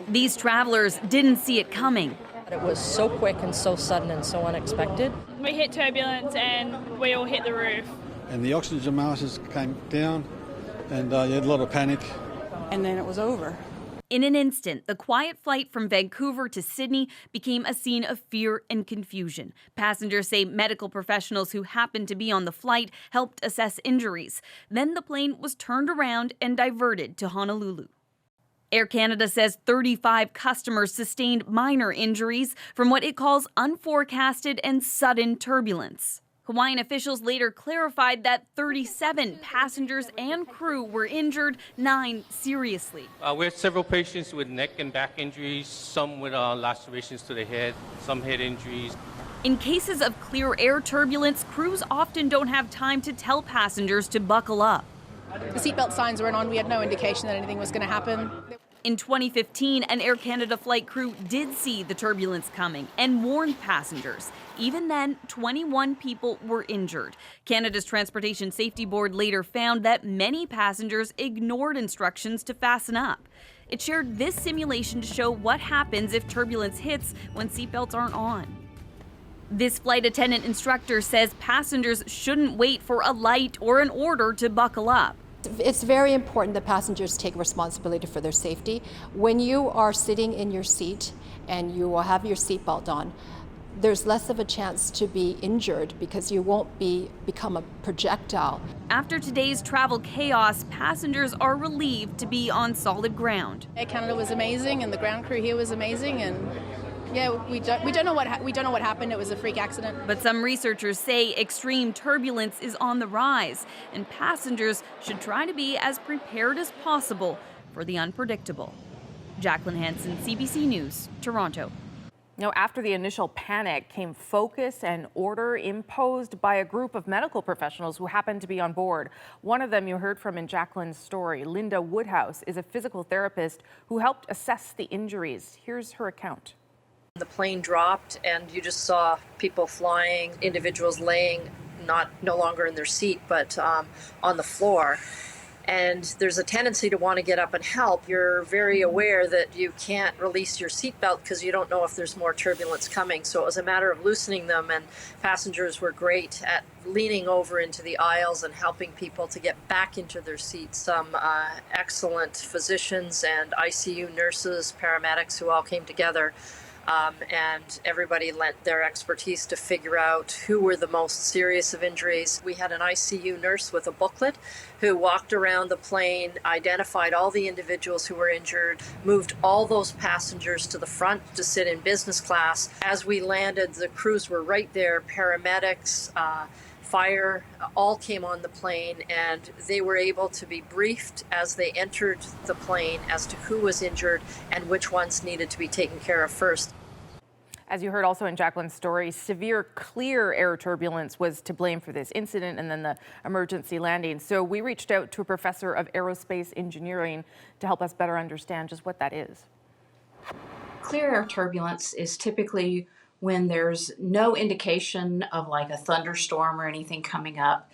These travelers didn't see it coming. It was so quick and so sudden and so unexpected. We hit turbulence and we all hit the roof. And the oxygen masks came down and you had a lot of panic. And then it was over. In an instant, the quiet flight from Vancouver to Sydney became a scene of fear and confusion. Passengers say medical professionals who happened to be on the flight helped assess injuries. Then the plane was turned around and diverted to Honolulu. Air Canada says 35 customers sustained minor injuries from what it calls unforecasted and sudden turbulence. Hawaiian officials later clarified that 37 passengers and crew were injured, 9 seriously. We had several patients with neck and back injuries, some with lacerations to the head, some head injuries. In cases of clear air turbulence, crews often don't have time to tell passengers to buckle up. The seatbelt signs weren't on. We had no indication that anything was going to happen. In 2015, an Air Canada flight crew did see the turbulence coming and warned passengers. Even then, 21 people were injured. Canada's Transportation Safety Board later found that many passengers ignored instructions to fasten up. It shared this simulation to show what happens if turbulence hits when seatbelts aren't on. This flight attendant instructor says passengers shouldn't wait for a light or an order to buckle up. It's very important that passengers take responsibility for their safety. When you are sitting in your seat and you will have your seatbelt on, there's less of a chance to be injured because you won't become a projectile. After today's travel chaos, passengers are relieved to be on solid ground. Air Canada was amazing, and the ground crew here was amazing, and yeah, we don't know what happened. It was a freak accident. But some researchers say extreme turbulence is on the rise, and passengers should try to be as prepared as possible for the unpredictable. Jacqueline Hansen, CBC News, Toronto. Now, after the initial panic came focus and order imposed by a group of medical professionals who happened to be on board. One of them you heard from in Jacqueline's story. Linda Woodhouse is a physical therapist who helped assess the injuries. Here's her account. The plane dropped and you just saw people flying, individuals laying no longer in their seat but on the floor. And there's a tendency to want to get up and help. You're very aware that you can't release your seatbelt because you don't know if there's more turbulence coming. So it was a matter of loosening them, and passengers were great at leaning over into the aisles and helping people to get back into their seats. Some excellent physicians and ICU nurses, paramedics who all came together. And everybody lent their expertise to figure out who were the most serious of injuries. We had an ICU nurse with a booklet who walked around the plane, identified all the individuals who were injured, moved all those passengers to the front to sit in business class. As we landed, the crews were right there, paramedics, fire, all came on the plane, and they were able to be briefed as they entered the plane as to who was injured and which ones needed to be taken care of first. As you heard also in Jacqueline's story, severe clear air turbulence was to blame for this incident and then the emergency landing. So we reached out to a professor of aerospace engineering to help us better understand just what that is. Clear air turbulence is typically when there's no indication of like a thunderstorm or anything coming up,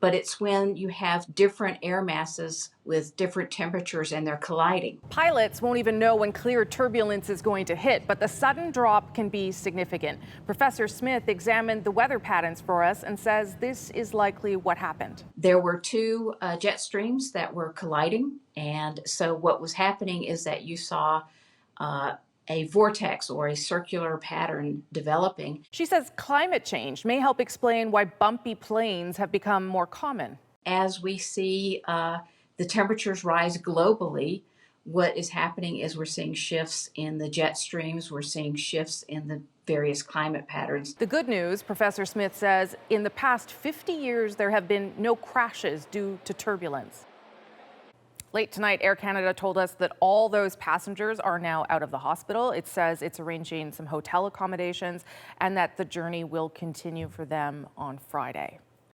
but it's when you have different air masses with different temperatures and they're colliding. Pilots won't even know when clear turbulence is going to hit, but the sudden drop can be significant. Professor Smith examined the weather patterns for us and says this is likely what happened. There were two jet streams that were colliding, and so what was happening is that you saw a vortex or a circular pattern developing. She says climate change may help explain why bumpy planes have become more common. As we see the temperatures rise globally, what is happening is we're seeing shifts in the jet streams, we're seeing shifts in the various climate patterns. The good news, Professor Smith says, in the past 50 years, there have been no crashes due to turbulence. Late tonight, Air Canada told us that all those passengers are now out of the hospital. It says it's arranging some hotel accommodations and that the journey will continue for them on Friday.